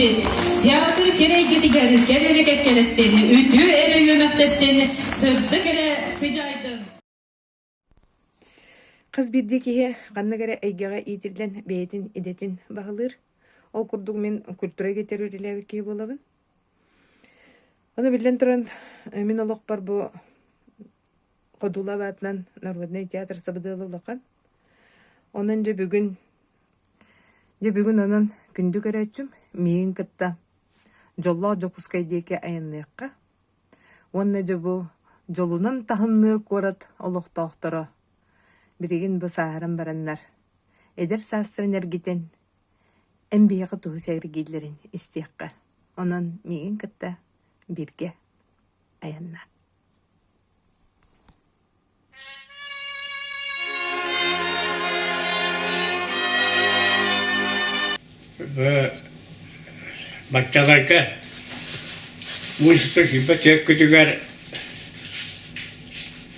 Ити, театр керей гидигер, керерек келестени, ütü ere yömektesteni, sırdı kere sıcaydım. Kız birdi ki kanna göre eygağa itilen beytin idetin bağılır. O kurduk men kültüre getirirler ki bolabın. Onu bilen turan min olok par bu Kodula batnan Narodный teatr sabıdılılıqan. Onunca bugün onun gündü göreçüm miyin kıtta jolla jokuskay diyeke ayınlıqqa. Onunca bu jolunan tahımnır korat oluk tohtara. Birigin bu saharan baranlar. Eder sastırınar giten en biyağı tuhu sevgililerin istiyakka. Onun miyin kıtta birge ayanlar. Ve bakçalarga uçtu şimdi tek kütüger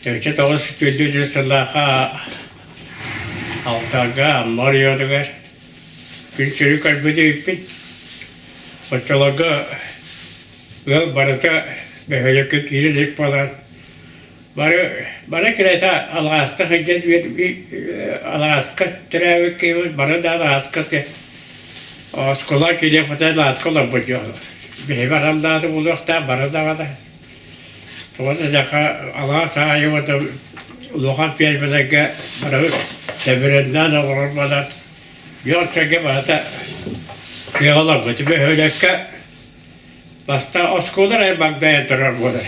Türkçe tavus tüdüdü sılaha altaga marıyordugar külçürü kalbide ipin bakçalarga ve barata böyle kötüyerek falan bana kireta alğasta hıcet bir alğasta travik ki bana da alğasta Skola kiliye patayla skola buluyor. Bir baranda buluk da baranda var. Sonra da Allah sahibi o da lokal piyasada barı seferden olmadan yol çekip hatta kıyılar bu gibi öyle ki basta o skola bankaya durar burada.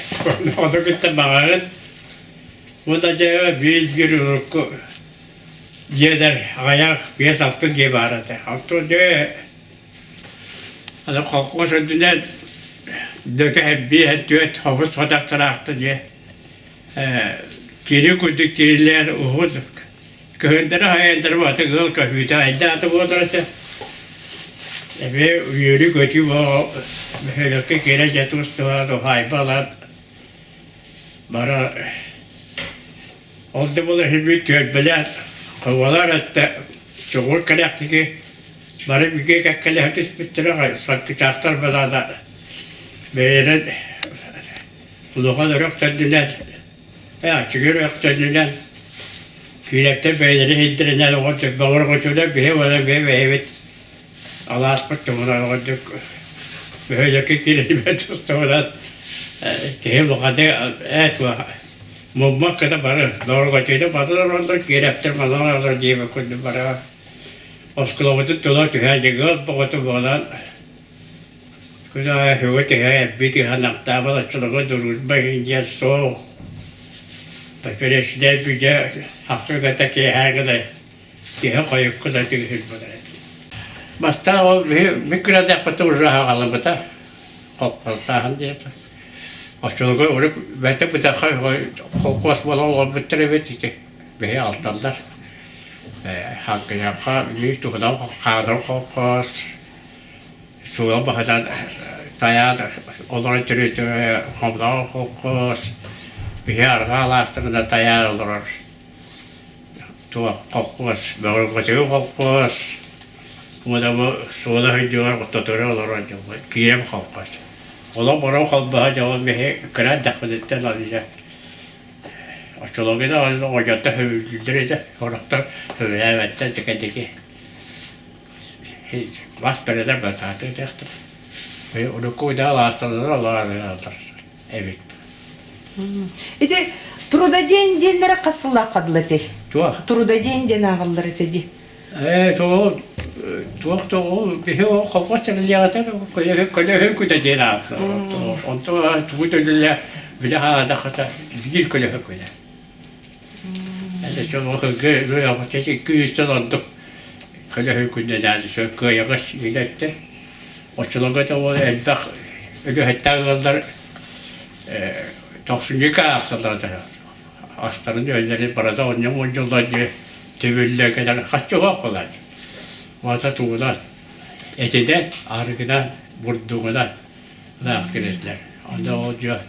O da gitti bağırın. Bu da cevap bir uruk yeder ayak bir sattı gibi aradı. Hatta diyor Ada kalkmış ödüne döke bir düet havuz fotoğrafı diye geri koyduk geriler uhuduk. Köyünleri hayalleri vardı gıl kahvede elde adı bu odası. Ve yürü götü bu böyle ki geri getirdi o haybalar. Bara oldu bu hep tüybeler havalar etti. Çoğul kalaktı ki Bari bir gün kakkale hafif bittiler, saklı çaktır belada. Beyler, uluğa da yok teddiler. Çıkıyor yok teddiler. Kürekte beyleri hiddirenler olacak. Bağır koçuda bir var, bir evet. Allah aspıttı bunlar olacak. Böyle kekili bir tuttular. Kehim lokada et var. Mummak kadar var. Bağır koçuda bazılar olacak. Kürekte bazılar olacak diye bakıldı bana. Oskulavatı dolar tühecek, bakatı bolan. Kuzaya hüveti hep biti hanakta bala çılığı duruz bayınca soğuk. Pepereşde büce hastalıkta taki hergele diye koyup kadar tühül bolan. Basta o mikro depatı urraha kalıbıta. Kokpastahan diye. Oskulağı uğrup bete bu da kokpas bolan olup bitirebet işte. Behi altandar. Hakkıya bir tuğdan kadar kokos, suya bakacak dayağı olur türütü komdan kokos, bir arkalaştığında dayağı olur, tuğ kokos, böyle koçu kokos, bu da bu suda hücumlar tutuyor olur acaba, kirem kokos, ola bora kalba cevap bir kıran dakikadan alacak. Açılımı da az ocatta hüvüldürüydü. Orada hüvülemetten tüketiki. Hiç bastırıda batatı çıktı. Ve onu koyda hastalığı Allah'a evet. İşte Truda denlere kasılla kadıldı. Çok. Truda den ağılları dedi. Çok bir o kokosunu yağdı. Koyu kuda dena. Onto tuğduyla bir daha da kata bir koyu koyu. Çok böyle yapacak küçük olduk. Koyu kuda da şu koyu kaç gitti. Açılığı da o elbak öyle hatta kadar toksinli kağıtlar da. Hastanın önleri parada onun oyuncuları teville kadar kaç çok kolay. Masa tuğlar. Etiden, argıdan, vurduğundan da aktivistler. Onda olacak.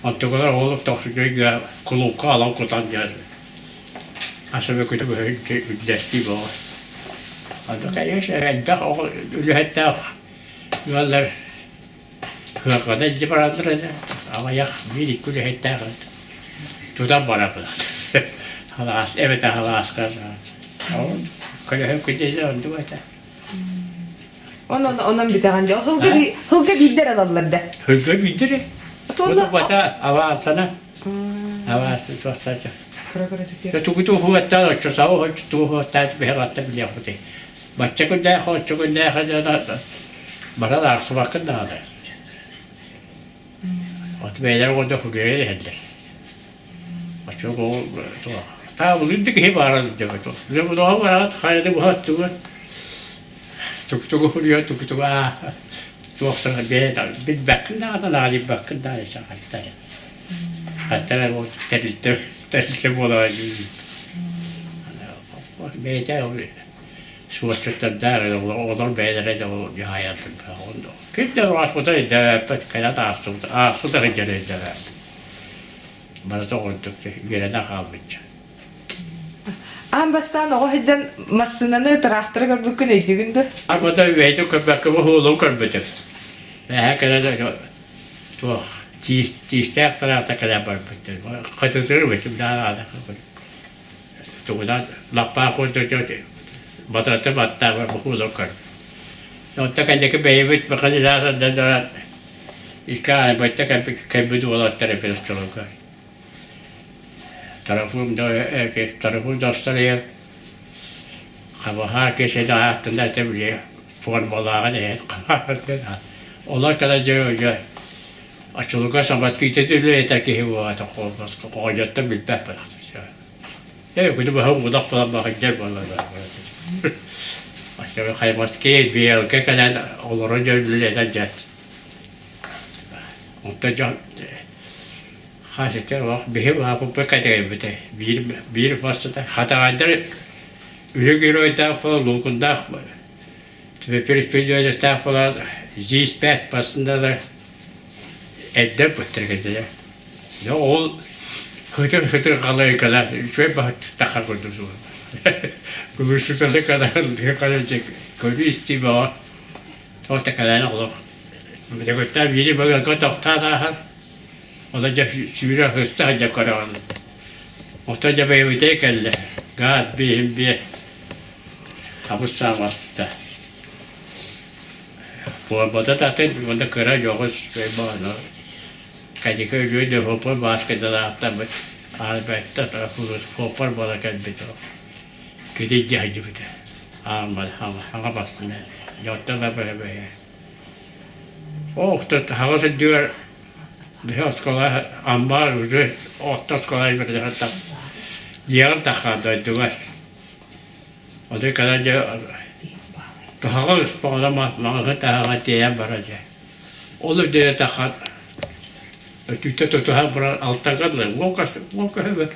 Antıklar olup toksinli kulukka alan kutan geldi. Aslında kötü bir desti bu. Onda kayış elbak öyle hatta Yollar hıkkada ince parandır ama yak bir iki gün heytte kaldı. Tutan bana bırak. Halas, evet halas kaldı. Ama kaya hep gideceğiz onu da. Ondan bir tane yok. Hılga bildir alalım da. Hıkkı bildiri. O da bata hava sana. Hmm. Hava aslı çok saçma. Kıra kıra çıkıyor. Ya tuku tuku hatta o çoğu o tuku hatta bir hatta bile yaptı. Başka gün daha hoş gün daha hadi bana da arsa bakın da. O beyler orada hukukaya geldi. Başka o ta bulundu ki hep aradı diyor. Ne bu da var haydi bu hat tuk huriyor tuk ah. Çok sana bir bakın da ali bakın da hatta. Hatta o terildi bola. Beyler suatçıdan der olur beylere de o hayatın onu. Kimde var bu da pek kadar aslında geldi de. Bana da oldu ki yerine kalmayacak. Ambastan o hidden masınanı traktörü gördük ne diginde. Ama da veydi köpek bu hulu körbüdük. Ve hakikaten de to tistek tarafta kadar barbudur. Katılır ve şimdi daha da. Tuğdan lappa koydu diyor. Batata batta var bu hulu kör. Nokta kendiki beyvit bakın zaten da İlkâne batta kebüdü olan tarafı çoluklar. Tarafım dostları ama herkese de hayatında tabii formalara ne onlar kadar diyor açılıka sabah gittiğinde yeter ki bu atak olmaz koyatta bir pek ya bu da bu da falan bakacak vallahi aşağı haymaske bir ülke kadar olur diyorlar jet ondan Hasete var, bir var bu pek kadar bir başta hatta adır ülke da falan lokunda ve perspektifde staff falan zispet başında da edep bitirdi ya o hıtır kalıyor kadar şöyle bak takıldı şu bu şurada kadar kalacak koyu istiba o da kadar olur bir de göster biri böyle katakta da o da şuraya hısta karan o da bir tekelle gaz bir kabus savaşta bu arada da onda kara yokuz şey bana kaç kere de hopar basketbol hatta bir albette tarafı hopar bana kalbide gidince hacı bir de ama bastın yatta da böyle o da havası diyor bir skola ambar ucu orta skola bir de hatta diğer takada diyor o da kadar daha spağlama mağara diye baraca olur diye takat ötüte tutuha bura altta kadar vokas hebe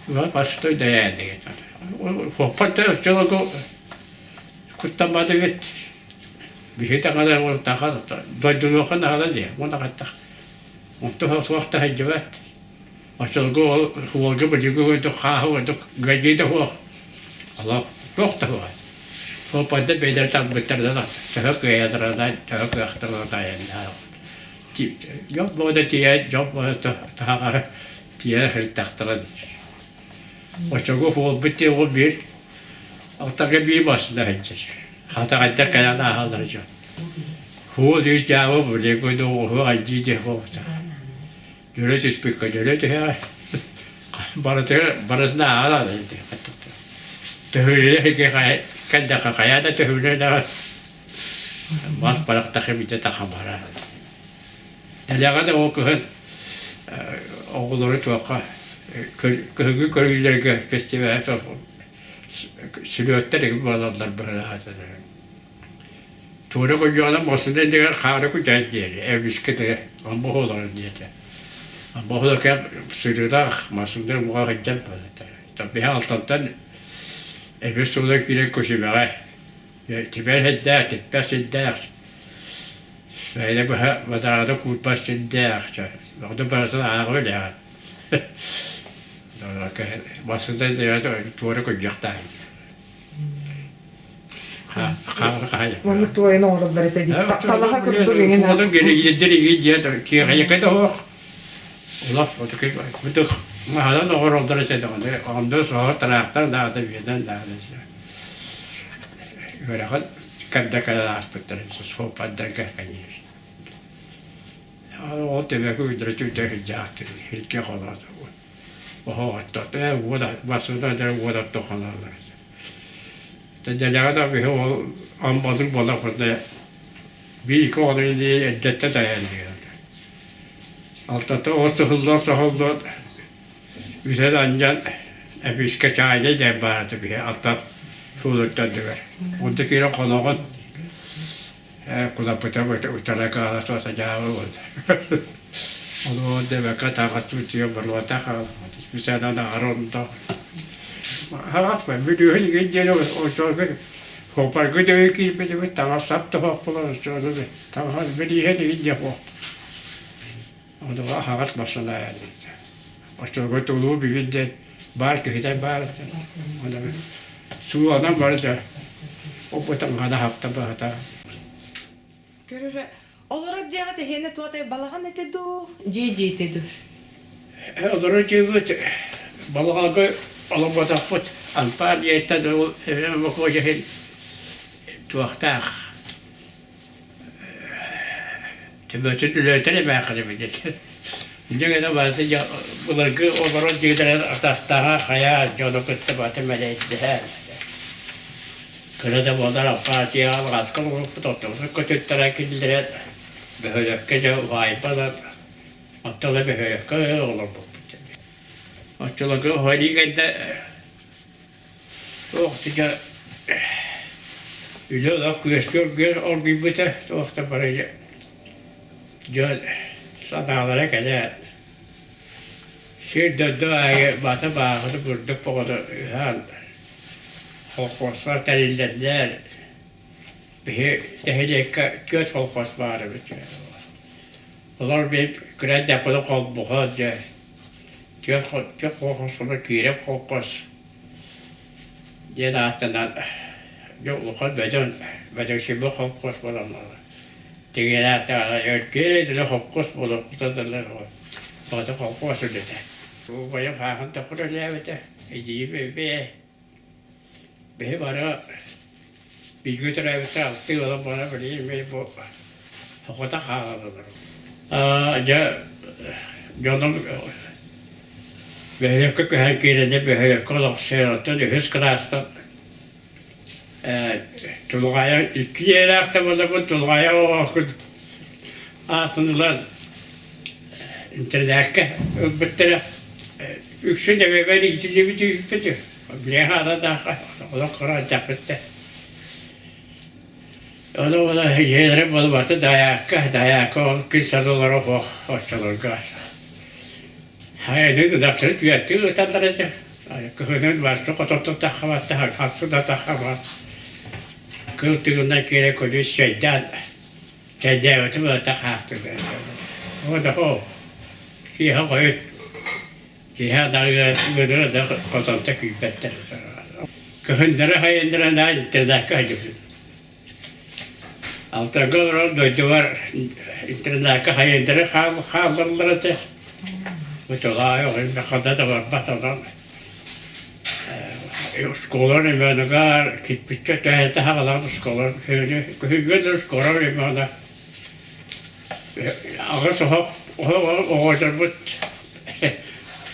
var başta değerli geçer o patta çoluk kutlamadı git bir şey kadar o takat doyduğu kadar diye o da hatta o vakti hacıvat açılgı o gibi gibi de kahve de gaydi de o Allah çok da var o patta beyler tam bitirdi da çok yadrada çok yaktıradı yani yok bu da diye yok bu da daha diye her taktıradı o çok o bitti o bir altta bir başında hacır hatta hatta kana hazırcı o diye cevap veriyor koydu o acı diye o Yürüyüş spikka yürüyüş ya. Barasına ağlar dedi. Tehülü ki kadda kayada tehülü de mas parak takip de takamara. Nelerde o kız oğulları toka köylüler festival silüetler gibi bağladılar böyle hatta. Tuğra koyuyorlar masada diğer kahve koyacak diye ev bisküvi ama oğulları diye. Bu da ki sürüda masumdur muhakkak böyle. Tabii altından evi soluk bile koşuyor. Tiber hedder, tepes hedder. Böyle bu vazarada kurbaş hedder. Orada bazı ağır der. Doğru ki masumda diyor tuğra koyacak da. Onu tuğayın oğrullar ete dik. Talaha kırdı benim. Onun geri yediri diye ki hayakete o. Allah bu da mahalan oğrullar ete de ondan sonra taraftar da birden da. Böyle kal kadar aspektler sohbet derken o demek ücret ödeyecekti. Hiç kadar. O hatta o da basında da o da tokanlarlar. Tecellada bir o ambazın bana fırda bir konu ile eddette dayanıyor. Altta o sahılda güzel ancak episke çayla da bağırdı bir altta sulukta diyor. Buradaki konuğun kulapıta uçarak ağırsa sacağı oldu. Onu demek ki takat tutuyor burlata kaldı. Bir sene de arında. Harat ben videoyu gideceğim o çocuk. Kopar gidiyor ki bir tane saptı falan çocuk. Tamam bir diye de gideceğim o. Onu da harat başına yani. O çocuk dolu bir gidecek. Bar köyden bar. Onu su adam var da. O bu tane hafta bu hafta. Görüre. Olarak cevap hene tuğatay balahan ete du. Cici ete du. Olarak cevap balaga alabada fut. Alpar yette de o evime koyacak. Tuğakta. Tebessüm tülötene bakırım dedi. Şimdi de bazı bunları olarak gider atasdaha hayal jodokutta batı melekte. Kırada bodara partiye algaskan olup tuttu. Kötütlere kildiler. Böyle gece vaypalar. Attılar böyle olur bu. Attılar hadi geldi. Oktuca öyle de kuyuşuyor gör or gibi de okta parayı. Gel sadalara kadar. Şirde doğaya batı bağırdı burada poğdu hal. Kolkoslar terildiler. Bir tehlikeli göt kolkos vardı bütün. Onlar bir kredi yapılı kol buğaca. Çok kolkosunu kirep kolkos. Diye de hatta yokluklar beden şimdi kolkos bulanlar. Diye de hatta ölçüyle de kolkos bulup tutadırlar. O da kolkos ödedi. Bu bayağı kahın takır öyle evet. İyi bir bara bir götürebilse altı olan bana bileyim bu hakikaten kahırlar. Canım böyle ki her yerinde böyle kolak seyretten hız kırastan tulgaya iki yere aktarmadı bu tulgaya o akıl aslında internetka bitti üçü de böyle ikinci bir tüyüktü. Bir arada o da kıracak bitti. O da yerlere bulmadı dayak o kısalar o hoşçalar gaz. Hayır da daktör tüyetti utanırdı. Köyden var çok oturttu takamadı hastası da takamadı. Kıltığında kere koydu şeyden ötümü takattı. O da o. Ki ha koydu. Ki ha da gödürü de kozanta küpetter. Köyünleri hayırlara da internet kaydı. Altta kadar döydü var. İnternet hayırlara kaldırılırdı. Bu da yok. Ne kadar da var batadan. Skolan emeğine kitmişçe tehete havalar skolan. Köyünler skolan emeğine. Ağır sokak oğuzlar bu.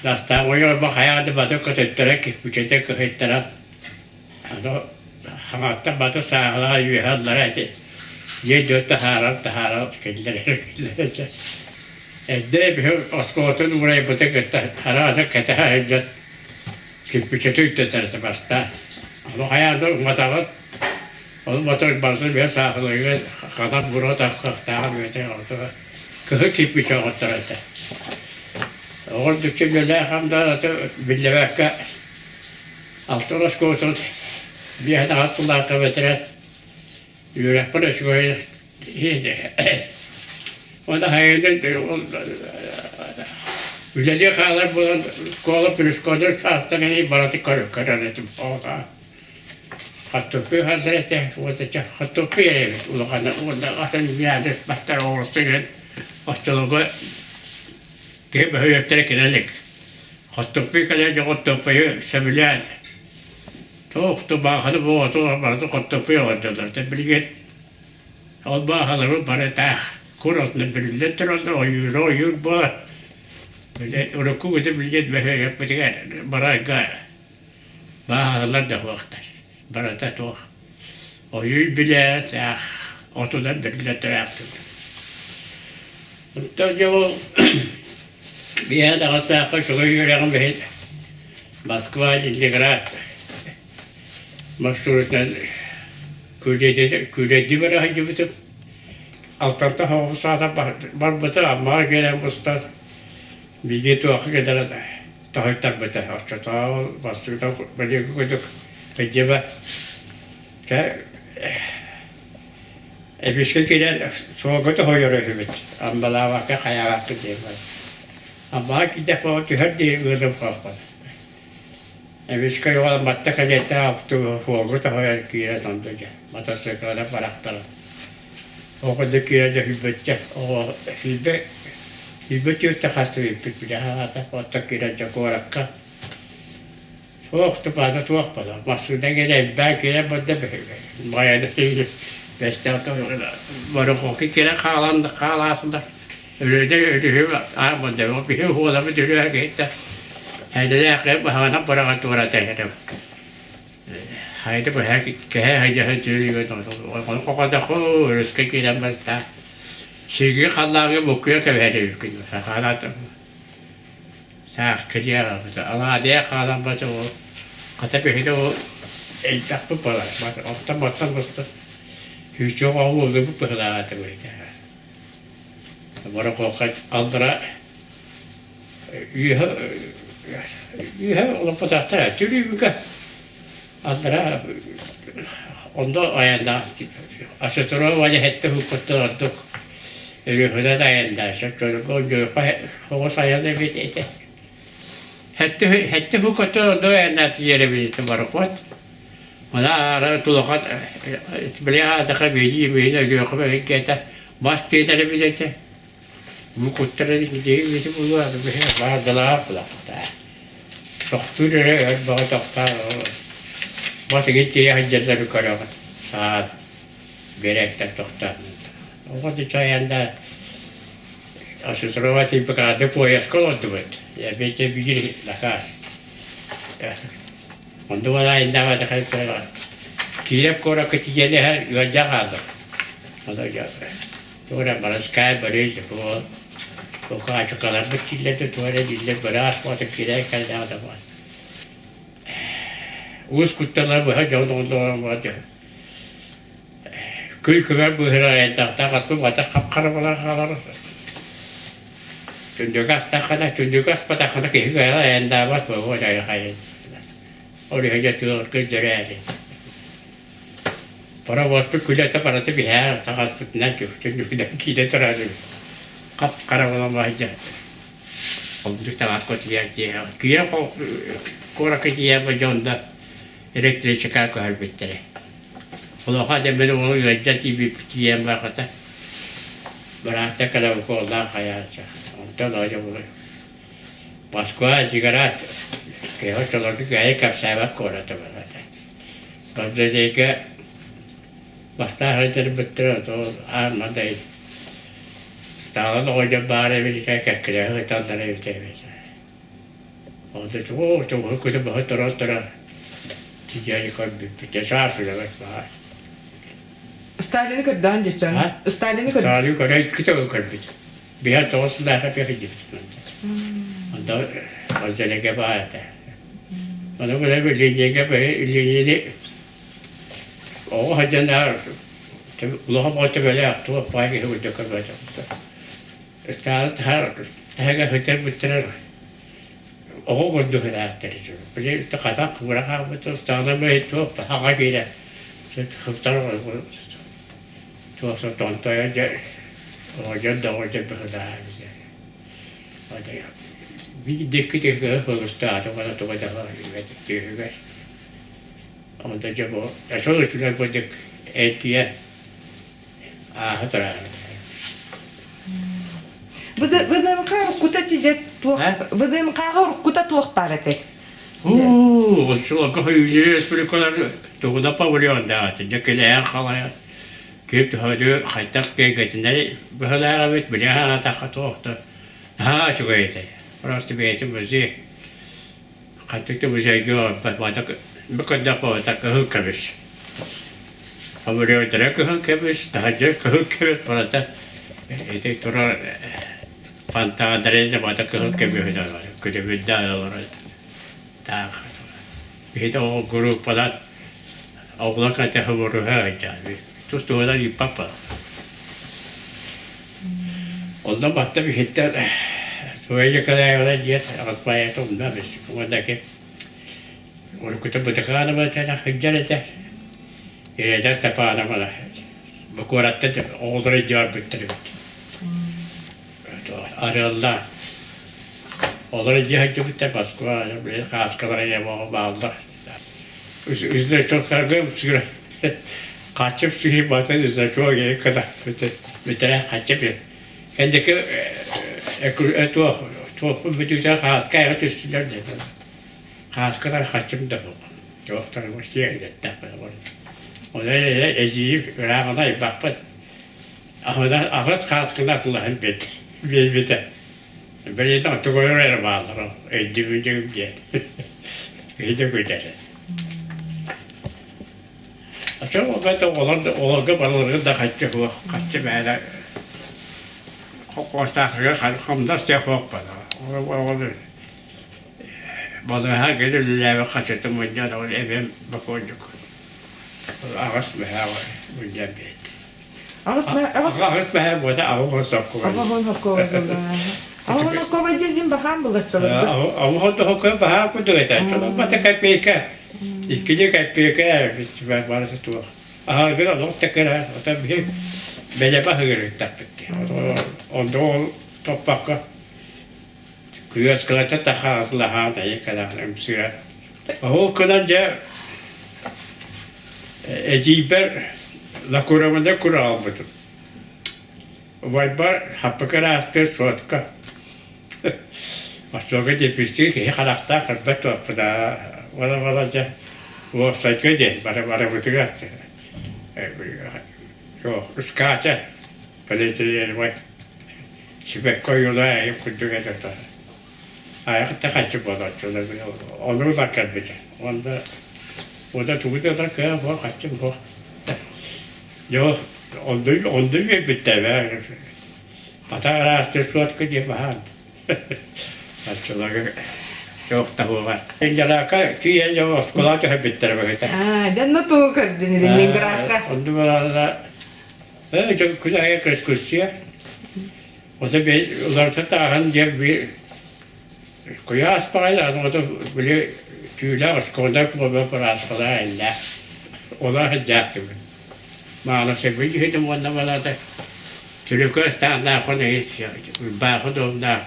Dasta oyu bak hayatı batı kötülere kitmişçe de kötülere. Hatta batı sağlığa yühadlara eti. Yedi taharat kendileri. Evde bir oskotun buraya bıta gitti. Harasa kete harca. Kitmişçe tüyte tersi basta. Onu hayatı masalat. Onu motor basın bir sağlığı kadar bura takakta böyle oldu. Kıhı kitmişçe oturdu. Orada çünkü hamda billemek altı oskotun bir hastalığa kavetiren yürek bana şöyle o da hayırlı Ülkede kadar bulan kola pürüz kodur hastaneye ibaratı kararım o da Hattopi hazreti, otaca hattopi evet. Ulakana orada atan bir adres bahtar olursun. Ahçılığı gibi höyektere kinelik. Hattopi kadar hattopi sevilen. Tohtu bağlı bu otu vardı hattopi oldular. Tabii o bağlı bara ta kurutlu birlikte trollü oyur bu. Böyle oruku bir de bilget böyle yapmışlar. Bara ga. Bağlılar da vakitler. Bara ta to. Oyur bile ta otudan birlikte yaptı. Tabii o bir yerde hasta kaçıyor yüreğim bir Moskva Leningrad. Maşhurlar Kudeti var hangi bütün altında hava sahada var bütün ama gelen usta bilgi tuhaf kadar da tahtar bütün hatta bastırda böyle koyduk tecrübe ke bir şey gelen soğuk da hoyor hümet ama la vakit hayal diye ama ki defa ki her diye gözüm kapalı. Evet, kaya matta kajeta aptu huogo tahoya kira tantoja. Mata sekala paraktala. Oko de kira ja hybetja. O hybetja takhastu hybetja hata otta kira ja korakka. Tuohtu pada tuohpada. Masuda gele bä kira bodda beheve. Maya da teyli. Beste oto varokki kira kaalasında. Öyle hyvä. Armonde on bihi huolama tylyä keittää. Hadi ya bahana para tura tehdä. Hadi bahaya kaya hadi hadi kok da ko riske kiran basta. Sigi khallarga bukuya kaveri yukin. Halat. Sa kiriya ama dia khalan basta o. Kata behido el tappu para. Ofta basta. Hiç yok oldu bu para tabii. Bara kokak aldıra. Onu patahtara tülüyümke aldıra onda ayanda aşıtıra vali hette hukukta olduk. Öyle de ayanda çocuk onca hava sayıda bitete. Hette hukukta onda ayanda yere bilirsin barakot. Ona ara tulakat biliha da kabili meyne gökbe kete bastıydı bilirsin. Bu kutları gidiyor bizim bu var bir vardılar falan. Doktor evet bana doktor. Bas gitti hacetler yukarı. Saat gerekli doktor. O kadar çayında aşı sıravati pekade poyas kolondu bet. Ya bece bir lakas. Ondan sonra inda var da kirep kora kıtiyeli her yolca kaldı. O da ya. Sonra bana skay barış bu. O kadar çok kadar bir çilede tuvalet dille bırak o da kirek kaldı adam var. Uz kutlar bu hacı ondan var ya. Köy kömer bu herhalde tahta kasıp vata kapkara falan kalar. Çünkü hasta kadar çünkü hasta kadar ki gaya enda var bu o da hayır. Oraya getiriyor gözleri. Para var bir külete parası bir her takasıp ne ki çünkü bir de kide taradı. Kapkara falan var ya. Olduk takasıp diye diye. Kiye korak diye bajonda. Elektrik çıkar koyar bittere. Onu hadi benim onu yöneteceği bir diyem var kata. Biraz da kadar kollar hayatça. Ondan öyle olur. Başka cigaret. Ki o çoluk gayet kapsaymak koratı var. Bazı şey basta hareket bittere o armadayı. Stağın oyuncu bari bir şey kakılıyor. Hıtanlara yürütemiyor. O da çok hukukta bu hıtara. Ticari kalbi, teşafirle var. Stalin'i kadar geçen. Stalin'i kadar. Stalin'i kadar küçük kalbi. Bir hat olsun da hep yakın. Ondan özellikle bağırdı. Onu böyle bir linyege böyle linyede o hacılar tabi Allah'a bağlı böyle yaptı. O payı gibi de kalacak. Stalin her hıtır bitirir. O koydu hayatları. Bir de kazan kıvrak bu Stalin böyle çok haga gire. Hıftar var. Çok çok tontoya da o da o da bir daha bize. Hadi ya. Bir dikkat et ki Hırvatistan da bana da var. Evet diyor. Onda cebo. Ya çok üstüne koyduk etiye. Hatıra. Bıdın kağır kuta çiçek tuğ. Ha? Bıdın kağır kuta tuğtar etek. Şu kahve böyle kadar doğuda pavuruyor da. Cekele kalaya. Kip hadi haytak geçinleri böyle evet bile hala takatı. Ha çok iyi. Burası bir eğitim müziği. Haytakta müziği gör. Batak bu kadar pavutak hırkamış. Pavuruyor direkt hırkamış. Daha direkt hırkamış. Burası etek durar. Pantadareze batak hırkamış. Kulübünde olur. Daha bir de o grup falan oğlan kadar hırkamış. Yani. Tustuğuna bir papa. Ondan baktı bir hitte Suya kadar yola diyet asmaya tomlamış. Oradaki onu kutu butakana bana hıccar eder. İreder sepana bana. Bu kuratta oğuzları cevap bitirip. Arıyorlar. Oğuzları cevap bitirip baskıva. Bir kaskalara yema bağlı. Üstüne çok kargım sigara. Kaçıp suyu batı üzerine çok iyi kadar. Bitere kaçıp. Kendiki tuhaf bir güzel kaskaya üstüler dedi. Kaskalar kaçım da yok. Çok tanımış yerinde. O da eciyip rağmada bakmadı. Ağız kaskına Allah'ın bedi. Böyle de oturuyor bağlar o. Eciyip diye. İyi de güzel. Çok ben de olan balığı da kaçacak o. Kaçacak böyle. Koştaklığı kalkamda sefok bana. Balığı her gece lülevi kaçırdım bunca da onu evim bakıyorduk. Ağız meha var. Bunca beyt. Ağız meha bu da ağız sokku var. Ağız sokku var. Ağız sokku var dedim baham bulaştırdı. Ağız sokku baham kudu eder. Çoğun batı kapıyka. İkili kapıyka. Ben varsa tuğ. Ağız bir alıp tekrar. O da bir böyle bakıyoruz tabii. Onda o topakka. Kuyas kılata takasıla da kadar emsire. O kadar eciber la kuramında kura almadım. Vay bar hapakara astır sotka. Başka depisti ki harakta karbet var. Valla o sayıca değil. Bara bitiyor. Yok ıskaça. Böyle vay. Şibek koyuyorlar ayıp kuduğa da. Ayakta kaçıp olacaklar. Onu da kalbide. O da tuğda da kaya bu kaçıp bu. Yok onda bir bitti be. Hatta arası suat kıcı bahar. Kaçılar yok da bu var. İncelaka tüye cevap kulak hep bitti be. Janna tuğ kırdın Leningraka. Onda bana çok güzel kırışkışçı. O da bir ularta tağın diye bir kuya aspağıyla o da böyle tüyler askolda kurma parasıla elde. O da hıcak gibi. Maalesef bir yedim onda bana da Türkistan da konu hiç bakı da onda.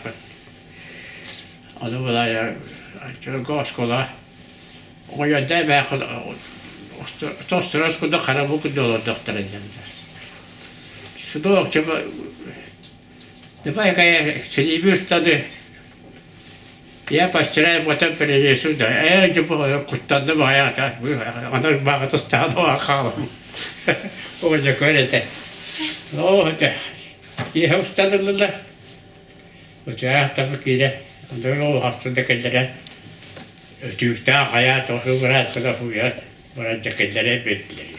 O da bana ya çok askola. O yönde bakı tosturası kuda karabu kuda olur doktora yanında. Şu da okçama Defa kaya selibi ustadı. Ya başçıra vatan belediyesi de önce bu kutlandı bu hayata. Ana bağıtı stadı o akalım. Olacak öyle de. O da. İyi ustadılar. O çare tabii ki de. Ondan o hastalıklara ötükte hayat o bırak kadar huyat. Bırak kendilere bekliyor.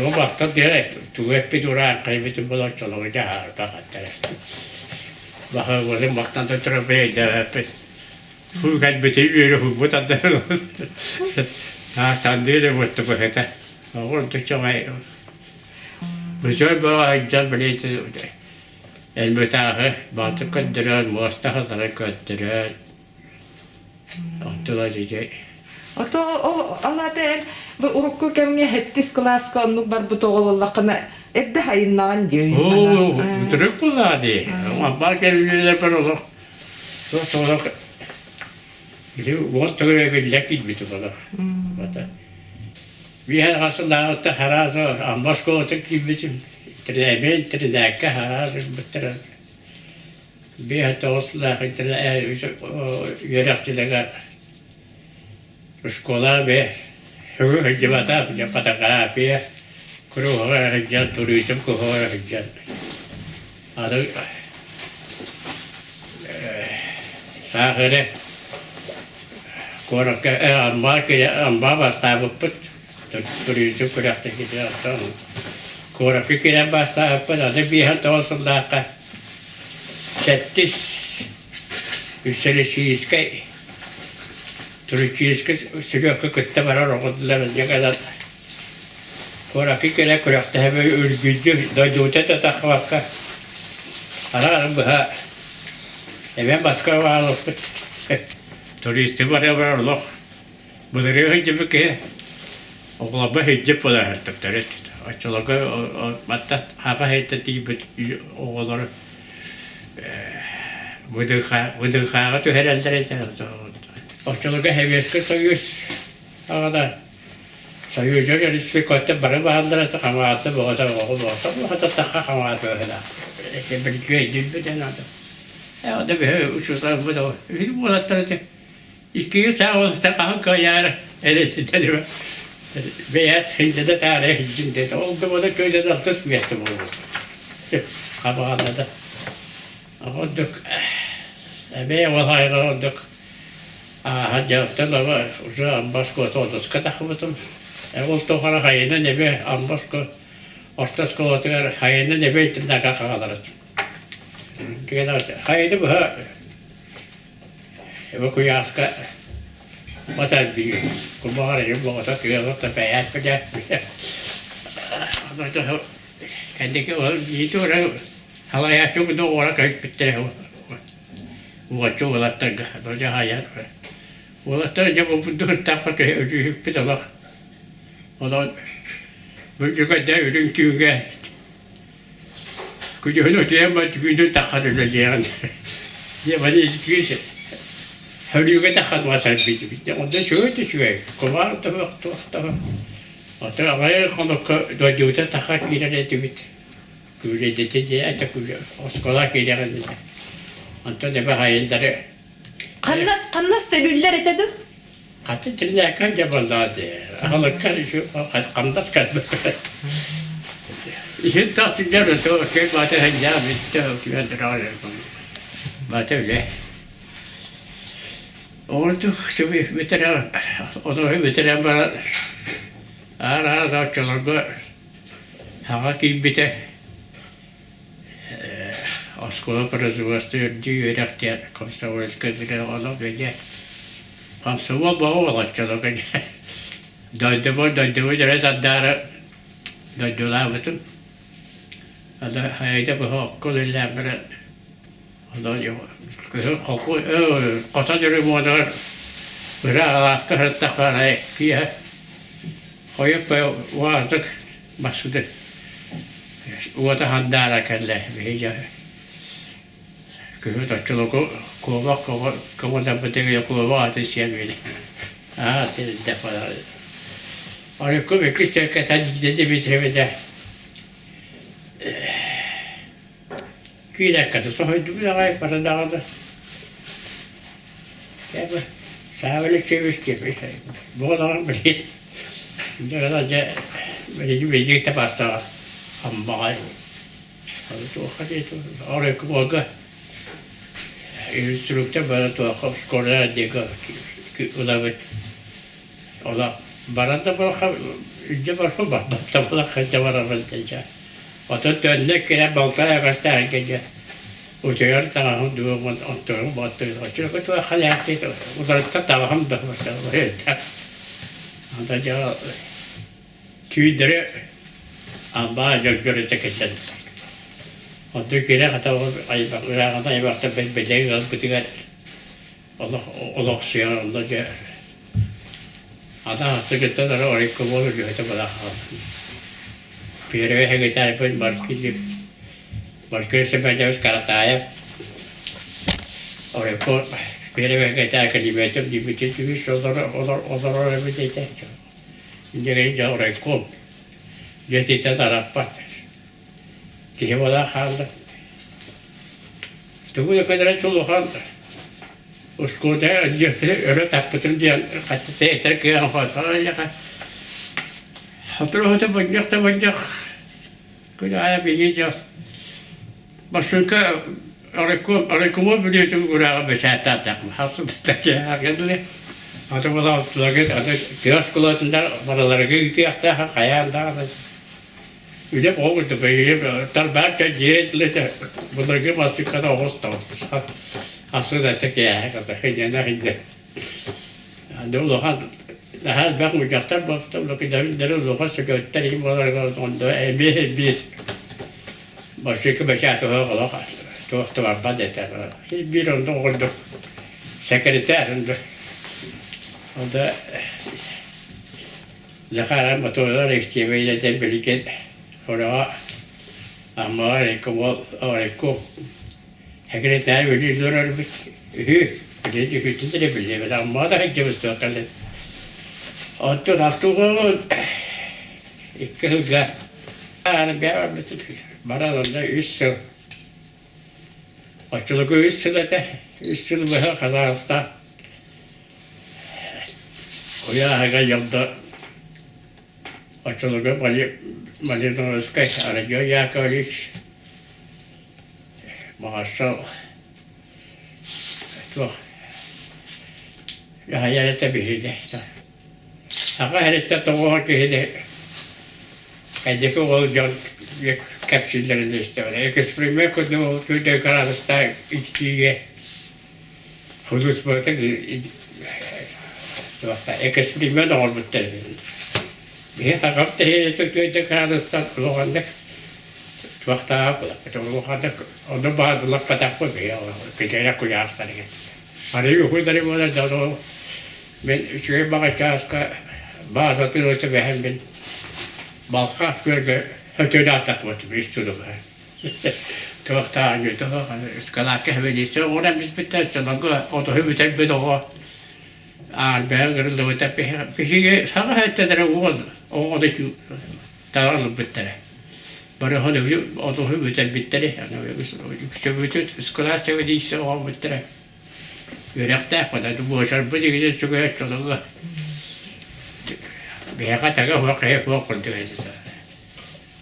Onu baktım diye tuğep bir duran kaybetim bulan çoluğunca harba kattılar. Bakın baktan da trafeye de huyat bitiyor huyat da. Ha tandır mutlu bu hete. Oğlum tutacağım. Güzel bir ayıcı bileti. Elbette batı kadar mustahaları kadar. Attılar diyecek. Ото алатен бу урукку кемне хеттис класс конну бар бу тоголлакына эбде хайыннаган дию. Oo, truk bu zaten. Ama barker üyeler ben olur. Sonra Bir de o töre bellek gitmedi bana. Bata. Bir her asılda da harazı ambaşko otuk gitmedim. Tremen trenekka harazı bitir. Bir hatta osla hitler yörekçiler şkola ve hücumata bir fotoğrafya kuru hocam turizm kuru hocam. Adı sahile korak amba basta bu turizm kurakta gidiyor tamam. Korak kiren basta bu da bir hatta osla Çettis Üselesiyiske Türkiye'ske sürekli kıtta var oradalar ne kadar Koraki kere kurakta hep örgücü doyduğunda da takvaka Ararım bu ha Hemen başka var olsun Turisti var ya var Allah Bunları önce bir kere Oğlaba hicip bu da her tüpteret Açılığı hatta hava heyette değil oğulları Budur kağa tu herhalde eder. Ortalığı heveske sayıyoruz. Ağada sayıyoruz ya işte kote barı bağlandıra da kamaatı bu da o bu hatta takha kamaatı öyle. İşte bir köy gibi de nada. Ya da bir uçuşlar bu da. Hiç bu da iki saat o takha kayar. Evet dedi. Beyaz hindi de tarih hindi de oldu bu da köyde de altı miyastı bu. Kamaatı da. Olduk. Ben vallahi olduk. Hadi haftada var. Uzun başka otuz katakmadım. Oldu para hayına ne be ambasko. Ortas kolatır hayına ne be tında kakalar. Keda haydı bu ha. Bu kuyaska. Masal bir kumar yok bu da kıyafet da beyaz bir de. Ama da kendiki o yiğidur. Halaya çok da olarak bitti. Bu çok olarak da hayat. Olarak da bu dört takla ödüyüp bir de bak. O da bu kadar ürün küge. Kuyunu diyemem kuyunu takarız yani. Ya bana ilgisi. Hürriyete takılmasa bitti. Onda şöyle. Kumar da baktı. Hatta araya kanık doyduğunda takar girer bitti. Güle dedi ata güle oskola gider dedi. Anta da bahayınları Kannas selüller etedi. katı tırnakan cebaldadı. Halakar şu kandas katı. İşte tasdikler de o şey batı hacca bitti o kimin durağı. Batı öyle. Ordu şimdi bitiren o da bitiren bana ara da çalıyor. Hava kim bite. Oskola производства директор Комсомольской градовой Комсомол bağlı çalıyor. Döndü biraz adara döndüler bütün. Ada hayda bu okul ilerler. Ada yok. Koku kaçacak model. Biraz asker takara ki. Koyup vardık başladı. O da handara kelle bir Köyde açılığı kovadan bitiyor kova ateş yanıyor. Senin defalar. Onu koyup kışta katan gidince bitirmede. Kıyla katı sohuydu bir ağay para dağıldı. Ya bu sağlık çeviş gibi. Bu adam bile. Ne kadarca böyle gibi tabasta ambay. Çok hadi oraya koyga. Instrukta bana tuhaf skola dega ki ulavet. Ola baranda bana önce bana baktım bana kaçta var avantajı. Hatta dönnek kere baltaya kaçta herkese. Uçuyor tamam durumun oturum batıyor. Çünkü tu hayatı tu uzakta tamam da var. Anda ya tüydere amba görecek için. Hatta kere hatta ay bakta ben belirli bitiyor. Allah siyah onda ya. Ada hasta gitti de oraya kovalıyor da bana. Pire he gitti ben markete se bence kartaya. Oraya Bir eve kalimetim dibitin dibiş olur bir de. İnce oraya kom. Getite taraf var. Ki valla kaldı. Bu kadar çok kaldı. Uskoda öyle taptım diye kaçtı yeter ki falan ya. Hatırladım bacak. Kulağa bilince. Başka araykom biliyorum kulağa beşertten takma. Aslında ki hakikaten. Hatırladım adı kıyas kulağında paraları gitti hatta kayanda. Öyle oldu böyle tarbarca cihetli bunları masuk kadar oldu. Aslında tek ya kadar hediye. Doğru daha ben uçaktan baktım lokidavin lokas götüreyim onları onda bir başka bir şey daha olur. Çok var badeter. Bir onda oldu. Sekreter onda. Onda Zakara motorlar istiyor de birlikte oraya ama aleyküm Sekreter bir durar bir dedi hütündür bile ama da hepimiz bakalım. Attı İkilga. Yani bir Maratonda 3 yıl. Açılık 3 yıl ete. 3 yıl böyle Kazakistan'da. Oya yılda açılık Malinovskay aracı Yakovlev. Maşallah. Çok. Ya hayalete bir şey de. Aga herette doğru ki hedefi olacak kapsüllerinde işte öyle. Eksprime kodu kötü kararlısta içkiye husus böyle eksprime de olmadı. Bir hafta herette kötü kararlısta kullandı. Vakta kullandı. Onu bağladılar patak koyuyor. Kıçaya koyarlar. Arıyor kuyuları böyle de ben şöyle bakacağız ki bazı türlü behem ben balka şöyle ötede atakmadım üstüne ben. Tuhafta anıyor tuhaf ıskala kahveliyse ona biz biter çalanga o da hübüten bir daha ben kırıldı ve tabi bir şey sana hatta da o da şu dağılıp biter. Bana hani o da hübüten biter yani bütün ıskala sevdiyse o biter. Yürekte kadar bu şarkı diye çok yaşlı. Bir kataga vakıf vakıf diye.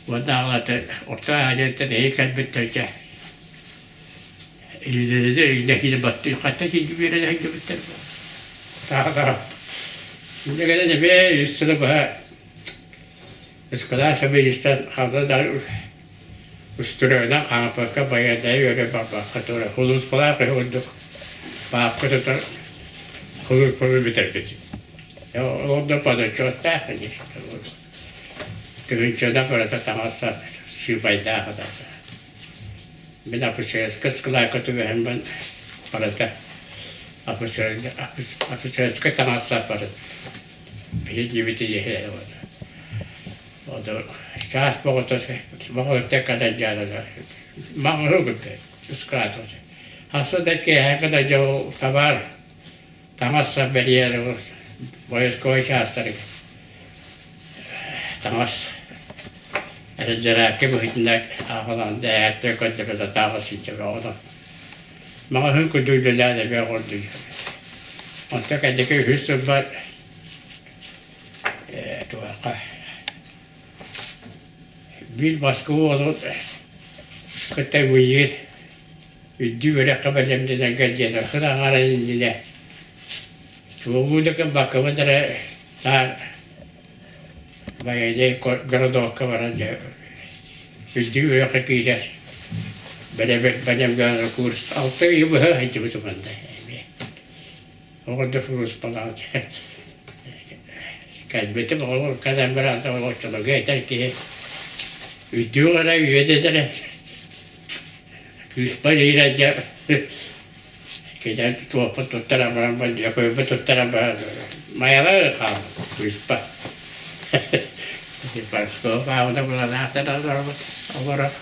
Vallahi orta halde de heykel bitti. İleri battı. Hatta ki bir yere gitti. Daha. Ne kadar da bir üstüne bak. Eskala sabi istan hazır da üstüne de kanapaka bayağı da yöre baba katora hulus falan koyduk. Bakıda da hulus bitirdik. Ya orada pada çok tehlikeli. Köyünçede böyle tamasa şu bayda kadar. Ben apışırız kıskılar kötü ve hem ben parada apışırız ki tamasa parada. Bir gibi diye o da şahs boğutu tekrar geldi. Mağlup etti. Iskrat oldu. Hasadaki herkese jo tabar tamasa beriyer boyuz koyuşastır. Tamas Erceraki bu hitinde ağılan değerli kötülükte tağısı için oldu. Mağlup kuduydular da bir oldu. Ondan kendiki hüsnü var. Tuğaka. Bir baskı oldu. Kıta bu yer. Düğüre kabalemden geldiler. Hıra arayınca. Çoğumuzdaki bakımıdır. Dar. Bayağı da Gradovka varınca. Düğüre kakiler. Benim gönül kurs. 6 yıl bu haydi bu zamanda. Orada fırız falan. Kalbetim olur. Kadem bir anda ortalığı yeter ki. Düğüre üyediler. Küspariyle Kaya tuwa tutara baramba yakoy tutara bar mayalar kaldı küspa. Pasko bağda bulana da olarak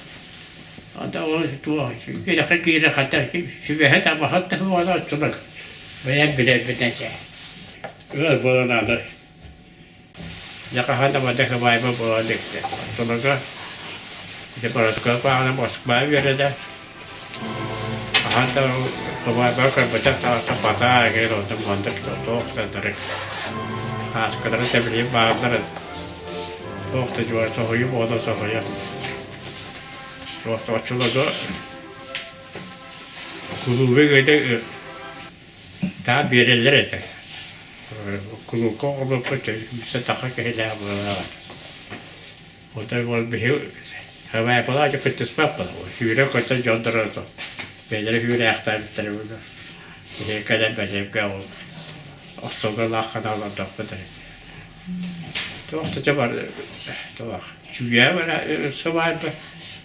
ada o tuwa kira kira hatta ki şüphe hatta hatta o da tutmak. Bayan birer bitece. Öyle bulanadı. Yakahanda madde havayma buladık. Sonra bir de paraskop bağına Moskva'ya verdi. Hatta havayma kadar ta pata gel oldu mantık da direkt. Az kadar sebebi bağları. Tokta civar soğuyu boğda soğuyu. Tokta açıldı. Kuluğu göde ta birler ete. Kuluğu kolu koçu bize takak hele abla. O da var bir hava yapılar ki kıtıs papla. Hüre koçu jondurdu. Beleri hüre aktar bitir burada. Bir kadar benim gel. Ostoga lakanalar topladı. Tokta civar tokta. Çünkü var savaydı.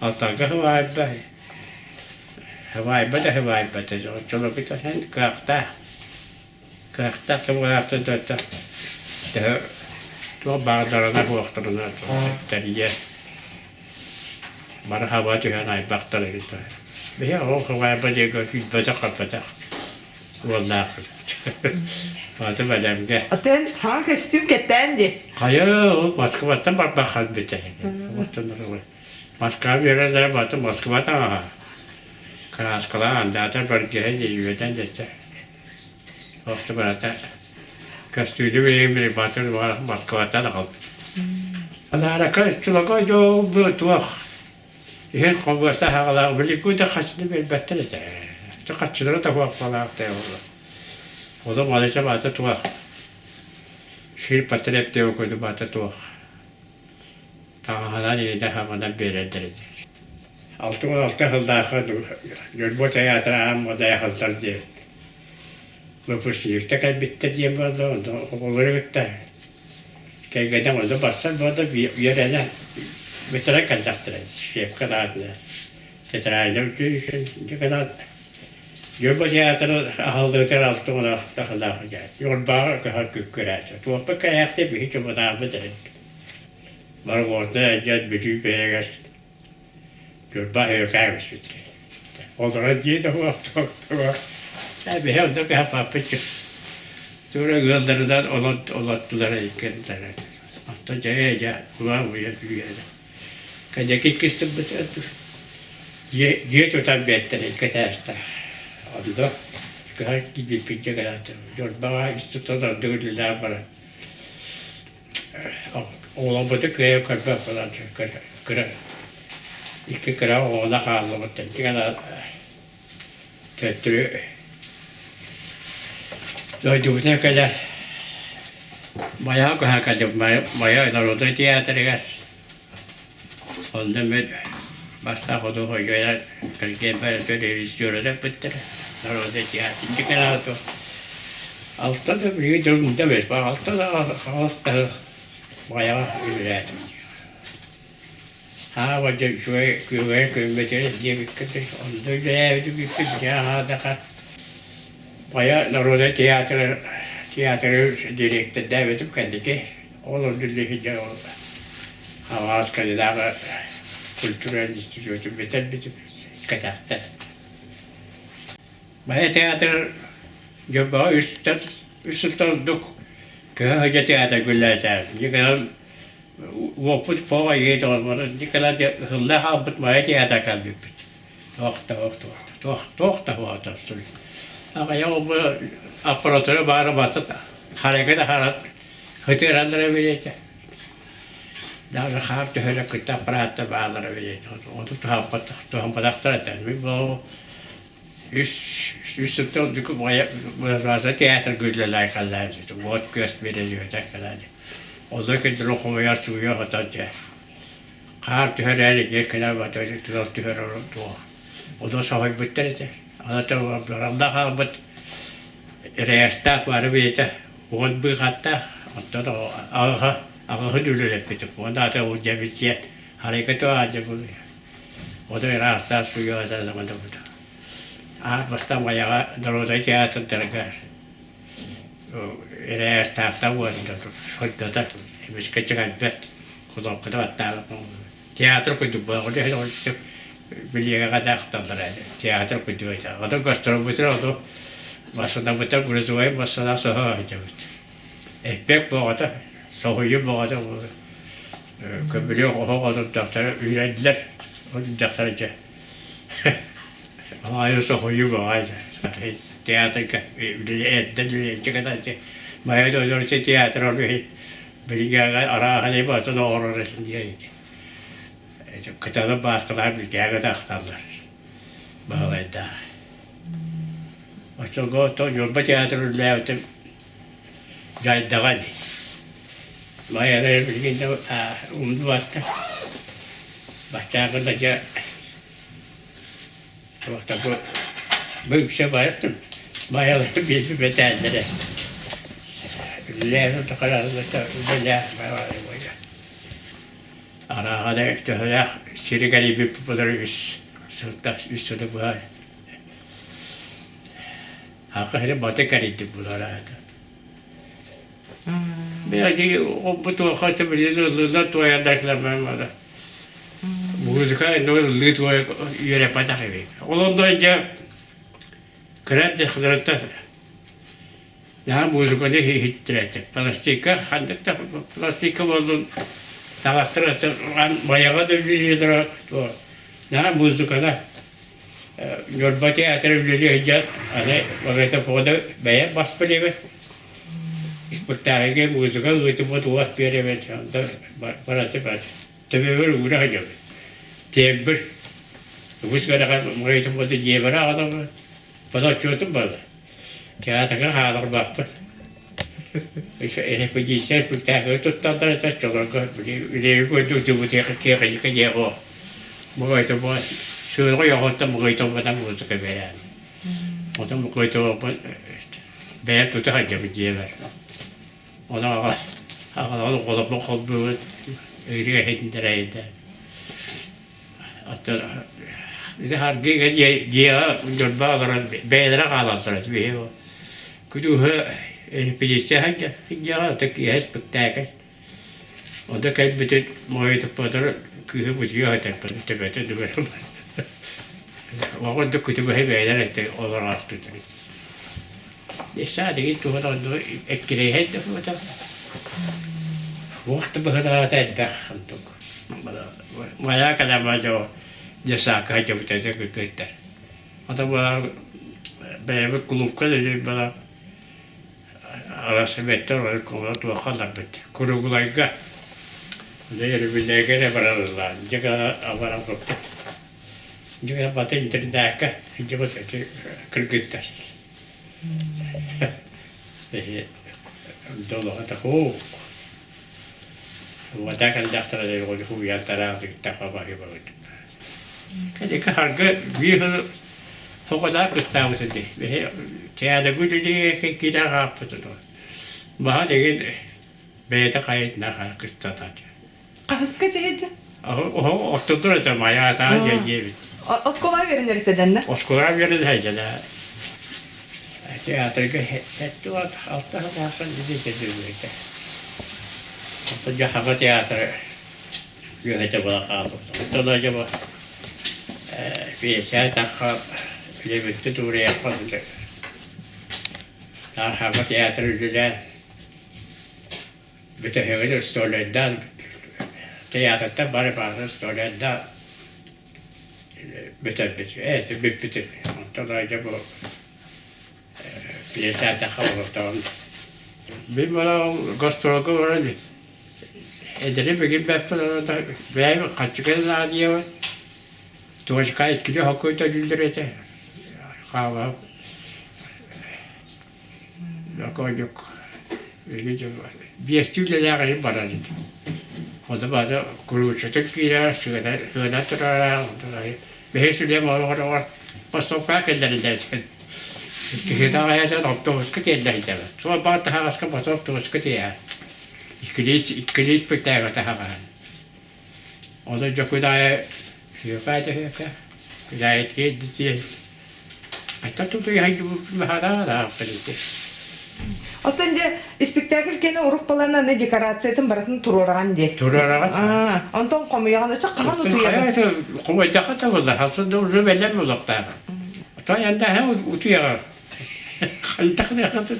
Alttaga havaydı. Havai bada coba kita sen kerta semua kerta dah tu badarana waktunya dari ya marhaba tu yang naik bakter gitu biar orang havai bada juga baca wallah macam macam ke Aten hangi kostüm kettendi? kaya Moskva'dan bakal bete waktu nuru Moskva bir yere baktım Moskva'dan Karaskala andatar bölgeye yürüden geçti. Vakti barata kastüydü ve bir batır var Moskova'da da kaldı. Azara kaçtılar jo bu tuğ. Her konversa hala birlikte kaçtı bir better ete. Kaçtılar da falan da oldu. O da maalesef batı tuğ. Şir patrep de okudu batı tuğ. Daha yedi havadan bir edildi. Altı hıldağı yolbo teyatrağım o da yakıltar diye. Bu püskülükte kaybettir diye oldu. Olur bitti. Kaygıdan oldu bassan bu da bir yerine bitire kalacaktır. Şefkat adına. Tetrayla ne kadar yolbo teyatrı ahıldığı altı ona da hıldağı geldi. Yolbağı kahar kükürerdi. Tuhafı kayakta bir hiç umudağımı derin. Var orada ecel büyük bir yere geçti. Yolba öykaymış bitti. Olara diye de vakti. Tabi hem de bir hapapıcı. Sonra gıldırıdan olattılara kendileri. Hatta caya kulağım uyuyor. Kacaki kısım bıçaktı. Ye tutan bir ettiler kaçarsa. Oldu. Kıhar gibi pince kadar. Yolba üstü tutan dövdüler bana. Oğlamadı kıya kalba falan. Kırar. İki kıra oğla kalmadı. Ne kadar kötü. Doyduğuna kadar bayağı kahkadım. Bayağı narodu tiyatroya. Ondan ben başta kodu koyuyorlar. Kırken böyle televizyon da bitti. Narodu tiyatro. Ne kadar da. Altta da bir durumda beş. Altta da hasta bayağı ürettim. Ha vacip şöyle kıymetleri diye bir kıtır. Onda da evde bir kıtır ya da bayağı Narodu tiyatro direktör David'im kendiki olur dilliğince oldu. Havas kadar kültürel institutu beter bizim kaçakta. Bayağı tiyatro jobba üstündük. Köhece tiyatro güller ne Voput pova yedi olmalı. Ne kadar da hızlı habıt maya tiyatro kalbip. Tohta vardı. Ama ya bu aparatörü bağırı batı hareket harat hıtıranlara verecek. Daha rahat öyle kıta aparatı bağları verecek. Onu tuhampataktar eder mi? Bu üstünde olduk bazı tiyatro güzler kallar. Vot gösteriyor kadar. O da ki dokumaya suyu hatta. Kar tühereli yerkeler batacak tüher oldu. O da sahip bittirdi. Anlatım ramda kalbet reistak var bir de on bir hatta hatta da ağır dülüp bitti. Onda da o cebisiyet hareketi vardı bu. O da rasta suyu hazırlamadı bu da. Başta bayağı doğruda tiyatro dergar. Reistakta var da da biz kaçacak bet. Kudu hatta tiyatro koydu bu orada biliyor kadar tanıdılar. Tiyatro koydu. O da gösteri bitir oldu. Masada bıta gruzuay masada soha hacabıt. Ekmek boğada, sohuyu boğada bu. Köbülüyor oha kadar daktara üyrendiler. O daktarca. Ama ayo sohuyu boğada. Tiyatro edden kadar maya da tiyatro oluyor. Bilgiler ara hani batı doğru resim diye. Kıtada başkalar bilgiler de aktarlar. Böyle. Açıl goto yolba tiyatro levte gayet dağali. Maya da bilginde umdu battı. Başka kadar Vakta bu bir şey var. Maya da bir betenlere. Levte kararlı da böyle var böyle. Ara hada işte hala sirgari bir pudar üstü bu hal. Hakikaten batı karıydı bunlar. Belki o bu tuhafı biliyorlar toyandakiler ben var. Müzika ne lütfen yere patak evi. Ondan önce kredi hızırda ya müzika ne hittirdi. Plastika handıkta plastika oldu. Tavastırdı bayağı da biliyorlar. Ya müzikada Yorba tiyatro biliyor hani vakti foda baya bas believe. İspektakle müzika uyutu bu tuvaş bir yere da parası var. Tabii böyle uğraşıyor. Tebir. Bu sigara müzika bu diye var adam. Bana çoğutum böyle. Tiyatro halar baktı. İşte bir giysen spektakle tuttanlar da çalıyor. Bir koydu bu tiyatro o. Bu işte bu Şöyle yaptım bu kayıt olmadan müzik veren. O da bu kayıt olmadan ben tutar gibi diyorlar. O da ağlar kolay öyle hedindireydi. Hatta bir de her gün ya görbağlar beylere kalanlar bir o. Kudu bir işte hangi ya tek ya spektakl. O da kayıt bütün muayet padar kühü bucuyor hatta tepede duvarım. وقلت كتب هي بعيدة أوراق تدري. الساعة جيت وهذا أكلي هيد وهذا وقت بهذا تدخل تك. ما يا كلام ما جو جساك هجى بتجك كتر. هذا بلا بيعمل كلوب كذا بلا على سبتة ولا كلوب وخلنا بيت كلوب لايكا. ده يربي لايكا برا الله جكا أبرا بكت. Juga batin terdaka, juga tu kergetar. Dolo kata ko. Wada kan doktor ada orang hu ya taraf kita apa bagus. Jadi ke harga bir hokada kustamu sedih. Tiada guru dia kita apa tu. Bahar dengan beta kait nak kustatan. Kahıska cehece. Oh, oturdu da maya ta ye. Oskolar verin erteden ne? Oskolar verir heycele. Tiyatroga hette var, altta hasan dedi ki diyordu. Hatta jahaga tiyatro yöhete bula kaldı. Hatta da acaba bir şey takha bile bitti doğru yapmadı. Jahaga tiyatro güzel. Bütün hevede stolardan tiyatroda bari stolardan بتثبت ايه بتثبت طلع جابوا بيسات خبر طبعا بما قصتوا قولي ادري بجيب بفل بيعمل قتكل عاديه توش كايت كده حكومه جلدرته خاوه لا كوجك يجي بيستيل لا غير براني هذا بعد كل شيء كذا سودا ترى بهيسولي ما هو بستوقع كذا لذلك كذا هذا ربطه كتير لذلك سواء بعد تهاجس كم بستوقع كتير إكليس بتاعه تهاجس هذا جو كذا شو كذا كذا كذا أتى هيجوا هذا فلتة Otunca spektakl kene urukpalarına ne dekorasiyatin baratın tururagan de. Tururagan. Ondan komuyağını çok kahan utuyor. Hayatı kuvvete kata oldu. Aslında uzun belli mi oldu? Ta yanda hem utuyor. Kaltak ne kadar.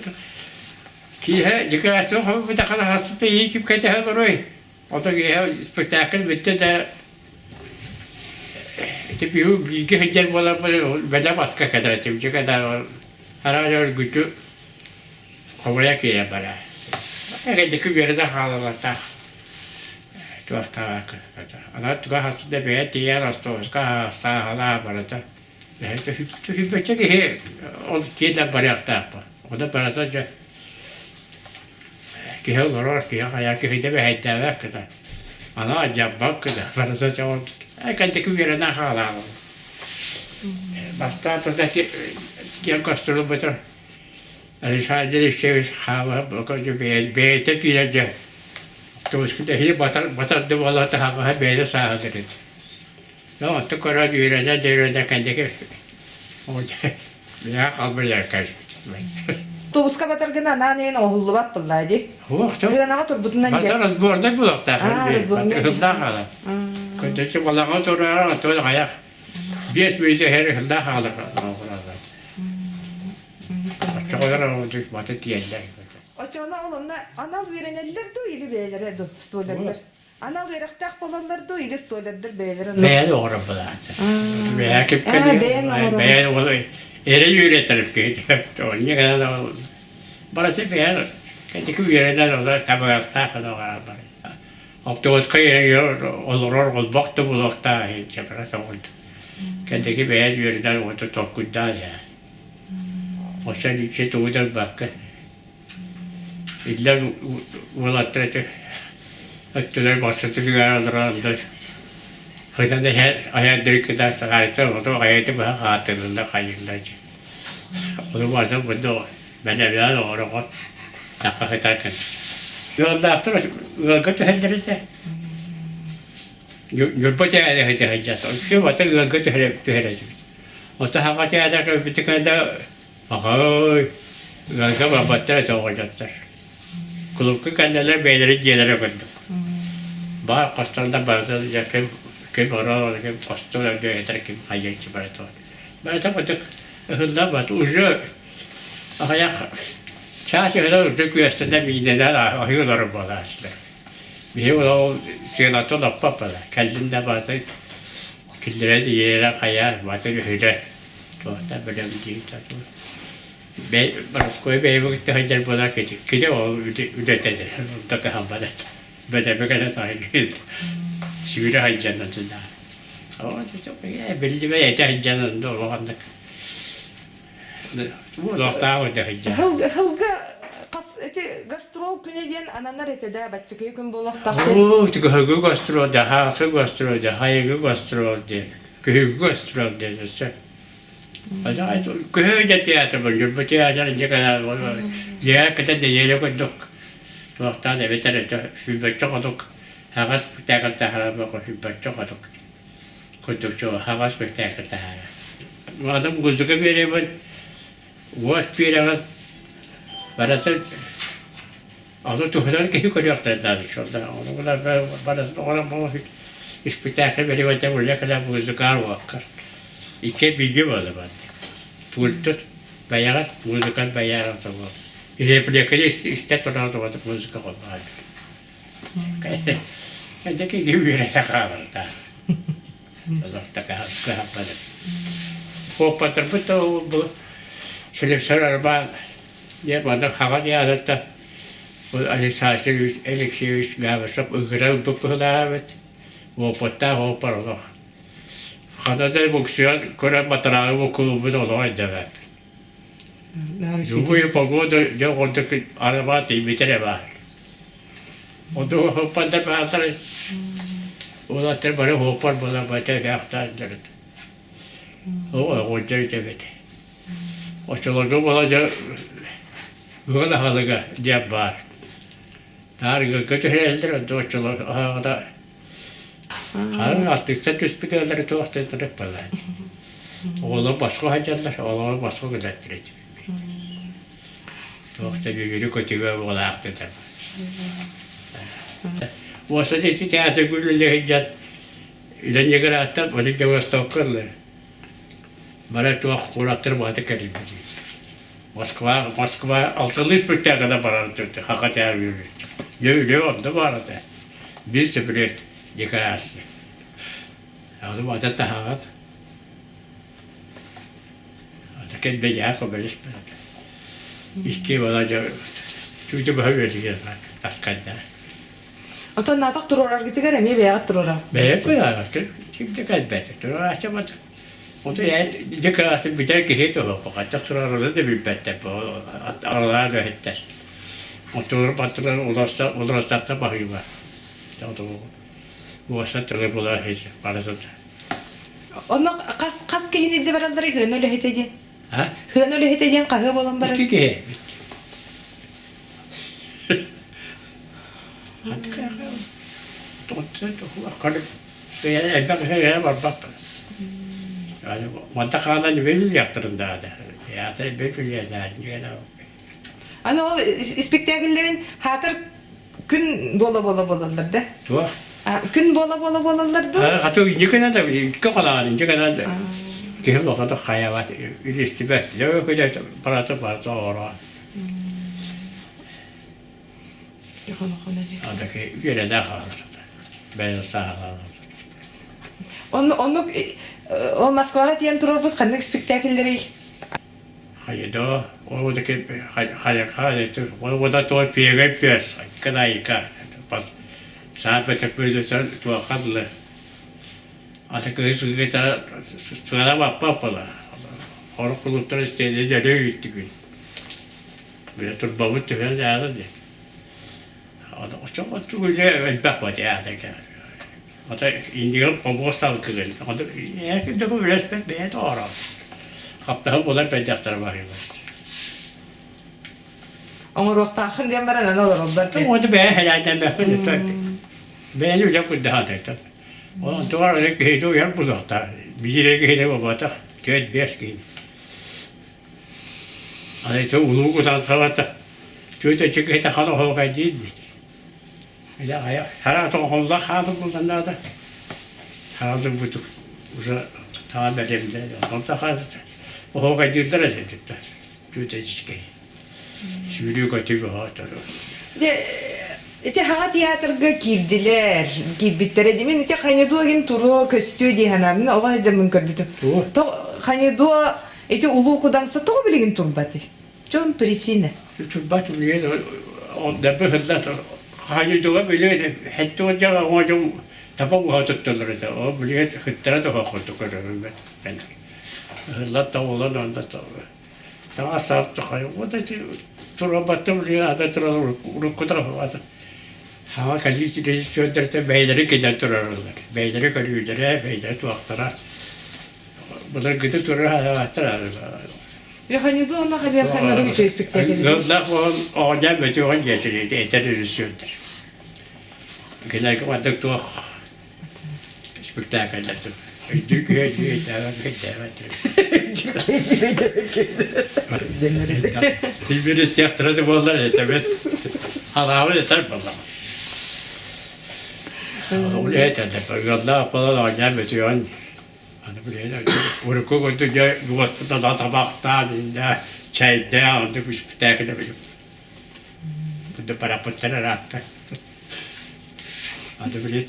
Ki he dekorasyon hava bir dakika hastası iyi ki kaydı her orayı. O da ki spektakl bitti de tabii bilgi hediye bola beda baska kadar tabii kadar herhalde gücü kovaya ki ya bara. Evdeki bir yerde halalarda. Tuhta kadar. Ana tuğa hastası da bir diğer hastası sağ hala barada. İşte hübbete ki o kiyle barayakta. O da barada ki olur ki ayak ki de bir hediye kadar. Ana acaba bak kadar barada çok. Evdeki bir yerde hala. Basta da ki yan kastırlı beter. Ali sadece işte hava bakınca bir tekilece. Çoğuskide hiç batar da vallahi hava böyle sağdır. No, tu kara düğrede kendiki. Orada ya kalbılar kaç. Tobuska batırgın ananeyin oğullu bat bulaydı. Hoğtu. Bir anağa tur butundan gel. Bazar burada bulakta. Razborda. Hılda hala. Kötücü vallahi oturar otur ayak. Bir büyüce her hılda hala. Çok kadar oldu batı diyenler. Açana olanda anal verenler de iyi beylere de stolarlar. Anal verektak olanlar da iyi stolarlar beylere. Beğen doğru bulan. Beğen kim kedi. Beğen olur. Ere yürütürüp gidiyor. Ne kadar da olur. Barası beğen. Kendiki yürüler olur. Tabi hasta kadar. Optimus kayıyor olur baktı bulakta hiç yaparsa oldu. Kendiki beğen yürüler oldu çok güzel ya. O sen içe tuğdur bakın. İller ulaştırıcı. Öttüler basıtıcılar alırlar. Hıdan da her ayakları kadar sakarita oldu. Ayakta bana hatırında kayınlarca. Onu bazen bunu ben evden doğru koy. Takka hitarken. Yolda aktar, yolda tühellerse. Yolda tühellerse. Şu vata yolda tühellerse. O da hava tühellerse bir tıkında bakay. Yolda babatlara çoğulacaklar. Kulüpkü kendileri beyleri gelere koyduk. Bağ kostanda bazı yakın kim oralar kim kostlar diye yeter kim hayır ki böyle to. Ben de koyduk. Hızla bat ucu. Ayak. Çarşı hızla ucu kuyasında bir neler ayıyorlar bu aslında. Bir o siyanato da papala. Kendinde bazı kindire de yere kaya bazı hızla. To da böyle bir şey tato. Koy bey vakti hacer bola kedi o üretedi. Mutlaka hambalet. Böyle bir kadar tayin. Sivri hacerden da. O çok belli bir yeter hacerden de o anda. Bu nokta o da hacer. Hılga gastrol güneden ananlar etede başçıkı gün bulakta. O tıkı hıgı gastrol da hası gastrol da hayırgı gastrol da. Köyü gastrol da. Acayip köyde tiyatro var. Bu tiyatro ne kadar var. Ya kadar da yere koyduk. Vakta da beter şu becek olduk. Hagas spektakl tahara bak şu becek olduk. Koyduk şu hagas spektakl tahara. Adam gözüke biri var. What biri var. Barası adı tuhlar ki koyuyorlar da şurada. Onu da barası ona bu spektakl biri var da buraya kadar gözükar vakar. İki bilgi var bende. Pultut, bayağı müzikal bayağı var. Replikleri işte tornado var müzik var. Kendiki gibi bir yere kalır da. Allah'ta kahpadı. O patırpıta bu şöyle sorar bana. Ya bana hava diye da bu alisası emeksiz gavşap ıgıra bu pıhlar. O patta o parla. Kadar boksör kora batrağı bu kulübü de olay demek. Bu pagoda ya oradaki araba tibitere var. O da hoppanda bağlar. O da böyle hoppar bana bate yaktar der. O der evet. O çoluk bana böyle halaga diye var. Tarık götürüldü o çoluk da. Harun artistler üspikerleri tuhafta taraf böyle. Oğlan başka hacerler, oğlan başka güzeldir. Tuhafta yürü kötüye olacaktır. Oysa da tiyatro gülüyle hacer. İlence kadar hatta böyle de vastoklarlar. Bana tuhaf kuraktır batı kerim. Moskva altılı spürtüye kadar barardı. Hakat yer yürüdü. Öyle oldu bu arada. Bir spürt dekorası. Aldım adet de hakat. Adet bir yer kabul İki olacak. Çünkü böyle bir yer var. Taskanda. Ata natak turorar gitiger emi beyagat turorar. Beğen böyle. Şimdi kalbette. Dur açamadım. O da yani dekorası bir de ki o fakat turarında da bir bette bu aralar da hitler. Oturup patron ulaşta bakıyor var. O da bu aşağıda bunlar hiç parası. Onu kas kehini de baralları hön öyle hetece. Ha? Hön öyle hetece kahve bolan barar. İki ki. Hadi kahve. Tuttu kalır. Yani elbette var bak. Yani mantıkadan bir yaptırın daha da. Ya tabii bir yani. Ana o spektaküllerin hatır gün bola da. Tuh. Gün bola da. Hatta ince kadar da ince kadar da. Ki o kadar hayavat istibet. Ya kadar parası ora. Adaki yere de kalır. Ben sağlam. Onu o Moskva'da diyen turobuz kandak spektakülleri. Hayır da oradaki hayır o da to piyege kadar yıka. Pas saat böyle to kadlı. Adaki sıkıntı sonra bapala. Onu kulutlar istedi de gitti gün. Bir tur babut falan yazdı. Adam çok güzel bak var ya da. Hatta indiğim kompostal kırın. Hatta herkes de bu respekt beyat ara. Kaptan bolar pedaktar var. Ama vakti akın diyen bana ne olur oldu. O da ben helalden bakın tabii. Ben öyle yapıp daha da. Onun duvarı kıydı yer bu da. Bir yere kıydı baba da. Göt beş kıydı. Hani çok ulu kutan savaşta. Göte çıkıydı kanı hoğay değildi. Ya ayak. Her atın hoğla hazır buldan da. Hazır bulduk. Uza tamam elimde. Ondan hazır. O hoğay değildir de. Göte çıkıydı. Sürüyor kötü hatırı. İşte ha tiyatroga girdiler. Girbittere demin işte kaynadığı turu köstüğü diye hanımın o var camın körbütü. To kaynadığı işte ulu kudansa to bilgin turbati. Çok prişine. Turbat biliyor. O da böyle kaynadığı biliyor. Hatta o da o da tabu hatırlar da. O biliyor hıttara da haklı körüm ben. Allah da olan onda da. Daha sarttı hayır. O da turbatta biliyor. Ada turlar urukta var. Hava kalite rejistörde beyleri gider turarlar. Beyleri kalıyorlar, beyleri tuaklara. Bunlar gider turar hayatlar. Ya kaynadığı ona kadar kaynadığı güçlü spektakül. Gönlük o da bütün geçiriyor. Eter rejistördür. Gider ki vadak tuak spektaküller. Düğüye bir istiyahtırı bollar tabii. Halalı yeter bana. Öyle yeter de. Allah falan oynayam bitiyor. Hani böyle uyku koydu bu hospitalda da tabakta çayda onda bir spektakülle bir. Bu da para pıtara rahatta. Hadi böyle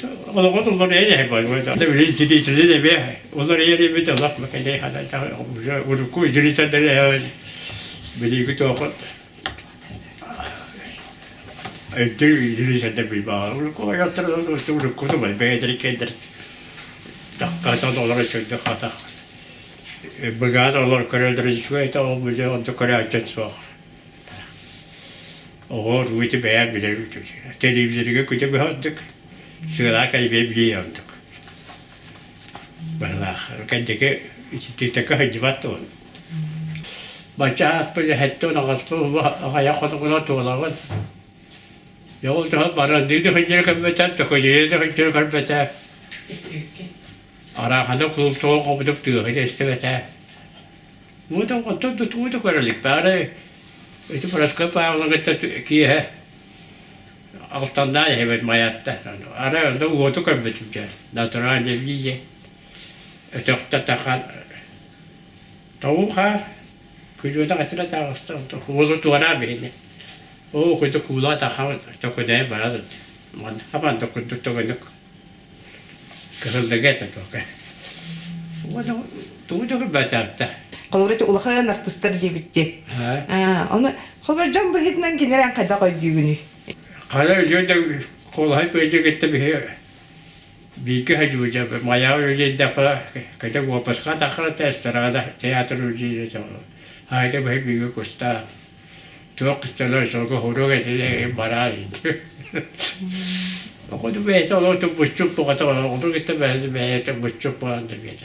onlar öyle var. Hadi böyle ciddi de bir. Onlar öyle bir de laf makale hadi uyku ciddi de böyle kötü okut. Ödül ciddi de bir var. Uyku yatırır uyku da var. Beyler kendileri. Dakikada dolar çöktü hata. Bugün dolar kararları şöyle o böyle onda kararacak soğuk. O ruhiyeti beğen bile televizyonu kötü bir hattık. Sıra kaybediyordu. Vallahi kendiki işte hacivat oldu. Başka böyle hatta nasıl ayak kadar tuğlavar. Yol da bana dedi hıncır kalbeter, tökülüyor da hıncır kalbeter. Arahanda kulüp soğuk kapatıp tüyü istemete. Muhtemelen kontu tuğdu kararlık bari. İşte başka pahalı ki alttan da evet mayatta. Arada uğutu kalbetimce. Natural deviye. Ötekte takan. Tavuk ha. 그저다 같이라 따왔어. 또 그거 또 하나 배네. 그것도 그거 다 하고 또 그대 말아도. 뭐 하반 또 그것도 또 그거. 그래서 내가 또 그래. 또 저걸 맞았다. Колорит улахан артистер дибитти. 아. Оны холбар жан бигитнен кинерен кайда койдугүнү. 가서 저기 콜할 빼지겠다 비. 비게 해주고 저 마야를 이제 다 그때 뭐 버스가 다 그랬다스라다 테아트로 이제 저 하이데 뭐 비고 코스타 저 그때는 저거 호로게 되게 말아. 그것도 왜 저거 좀 부축 보고서 어떻게 때 왜좀 부축 보는데 비자.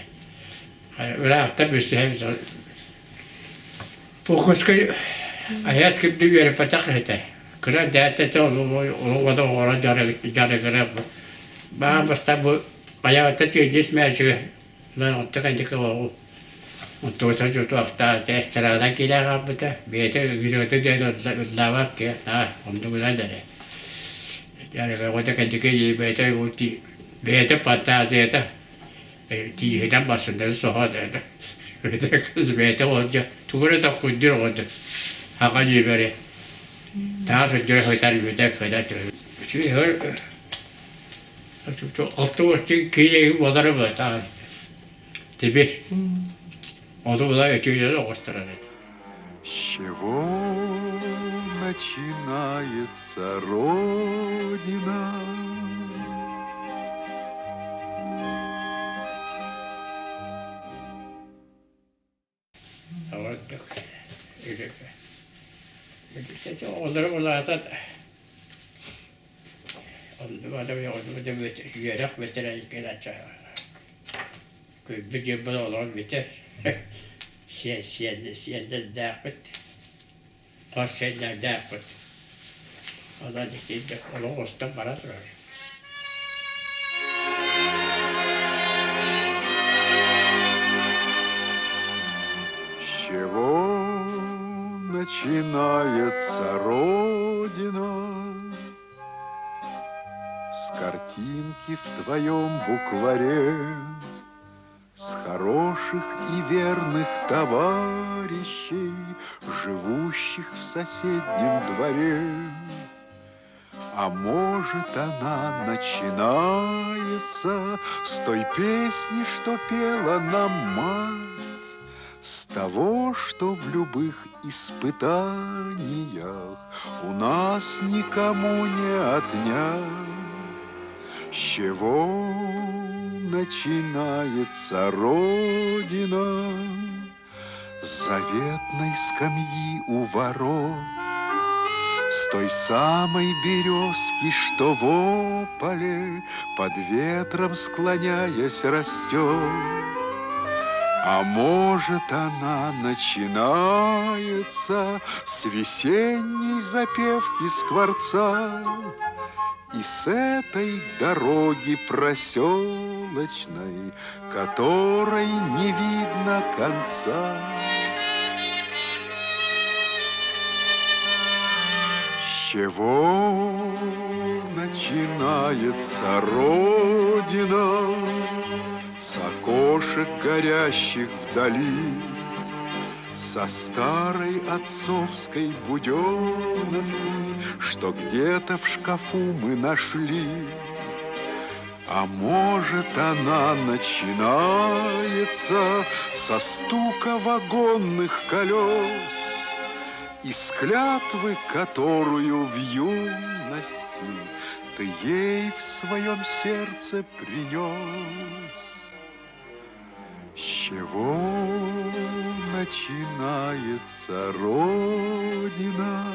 아, 앞에 비슷 해서 포커스가 아야 스크립트 위에 빠딱했다. 그래 대한테 저 오고도 오라 잘해 그래. basta kaya tayo just medyo na takan di ko untuk tayo to afta extra na kila ka pata bete giro tayo lawa ke na untuk na dare ya le ko takan di ke bete uti bete pata zeta ti hedan basan da so ha da bete bete o ja tugore da ko diro o da haga ni bere ta so jo ho tar bete ko da to 저 어떻게 기회가 못 알아봤다. тебе 어디보다 여기를 오스트라네. С чего начинается Родина? 이렇게 오늘 올라왔다. 오늘 유럽 베테랑 깨닫죠. 그 비디오 보러 밑에 시엔들 다በት 거세나 다በት 어디 이제 올라왔다 말아들어. С чего начинается Родина? С картинки в твоем букваре, с хороших и верных товарищей, живущих в соседнем дворе. А может, она начинается с той песни, что пела нам мать, с того, что в любых испытаниях у нас никому не отнять. С чего начинается Родина? С заветной скамьи у ворот, с той самой березки, что в ополе под ветром склоняясь растет. А может, она начинается с весенней запевки скворца и с этой дороги проселочной, которой не видно конца. С чего начинается Родина? С окошек, горящих вдали, со старой отцовской буденовки, что где-то в шкафу мы нашли. А может, она начинается со стука вагонных колес и с клятвы, которую в юности ты ей в своем сердце принес. С чего начинается Родина?